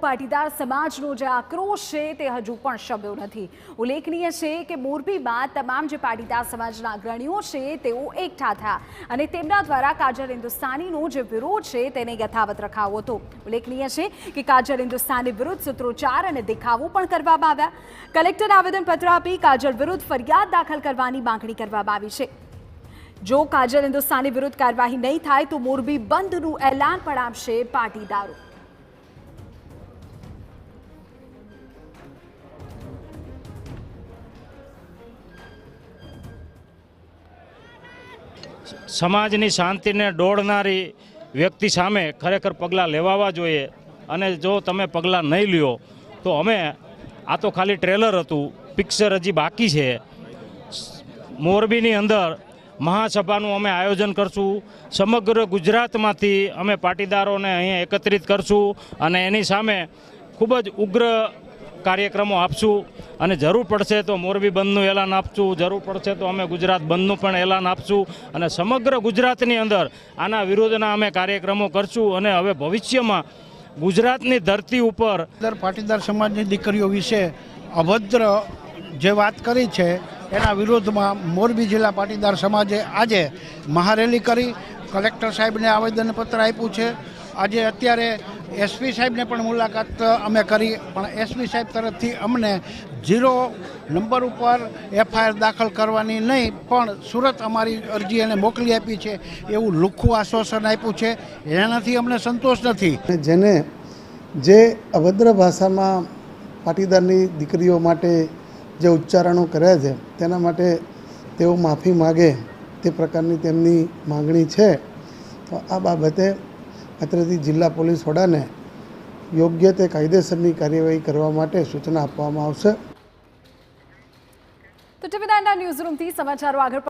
પાટીદાર સમાજનો જે આક્રોશ છે તે હજુ પણ શમ્યો નથી। ઉલ્લેખનીય છે કે મોરબીમાં તમામ જે પાટીદાર સમાજના અગ્રણીઓ છે તેઓ એકઠા થયા અને તેમના દ્વારા કાજલ હિન્દુસ્તાનીનો જે વિરોધ છે તેને યથાવત રખાયો હતો। ઉલ્લેખનીય છે કે કાજલ હિન્દુસ્તાની વિરુદ્ધ સૂત્રોચ્ચાર અને દેખાવો પણ કરવામાં આવ્યા। કલેક્ટર આવેદનપત્ર આપી કાજલ વિરુદ્ધ ફરિયાદ દાખલ કરવાની માંગણી કરવામાં આવી છે। જો કાજલ હિન્દુસ્તાની વિરુદ્ધ કાર્યવાહી નહીં થાય તો મોરબી બંધનું એલાન પણ આપશે પાટીદારો। સમાજની શાંતિને ડોળનારી વ્યક્તિ સામે ખરેખર પગલાં લેવાવા જોઈએ અને જો તમે પગલાં નહીં લ્યો તો અમે આ તો ખાલી ટ્રેલર હતું, પિક્ચર હજી બાકી છે। મોરબીની અંદર મહાસભાનું અમે આયોજન કરશું। સમગ્ર ગુજરાતમાંથી અમે પાટીદારોને અહીંયા એકત્રિત કરશું અને એની સામે ખૂબ જ ઉગ્ર કાર્યક્રમો આપશું અને જરૂર પડશે તો મોરબી બંધનું એલાન આપશું, જરૂર પડશે તો અમે ગુજરાત બંધનું પણ એલાન આપશું અને સમગ્ર ગુજરાતની અંદર આના વિરોધના અમે કાર્યક્રમો કરશું અને હવે ભવિષ્યમાં ગુજરાતની ધરતી ઉપર પાટીદાર સમાજની દીકરીઓ વિશે અભદ્ર જે વાત કરી છે એના વિરોધમાં મોરબી જિલ્લા પાટીદાર સમાજે આજે મહારેલી કરી કલેક્ટર સાહેબને આવેદનપત્ર આપ્યું છે। આજે અત્યારે એસપી સાહેબને પણ મુલાકાત અમે કરી પણ એસપી સાહેબ તરફથી અમને 0 નંબર ઉપર એફઆઈઆર દાખલ કરવાની નહીં પણ સુરત અમારી અરજી એને મોકલી આપી છે એવું લુખ્ખું આશ્વાસન આપ્યું છે। એનાથી અમને સંતોષ નથી। જેને જે અભદ્ર ભાષામાં પાટીદારની દીકરીઓ માટે જે ઉચ્ચારણો કર્યા છે તેના માટે તેઓ માફી માગે તે પ્રકારની તેમની માગણી છે। તો આ બાબતે અત્રેથી જિલ્લા પોલીસ વડાને યોગ્ય તે કાયદેસરની કાર્યવાહી કરવા માટે સૂચના આપવામાં આવશે। તો ટીવી 9 ન્યૂઝરૂમથી સમાચારો આગળ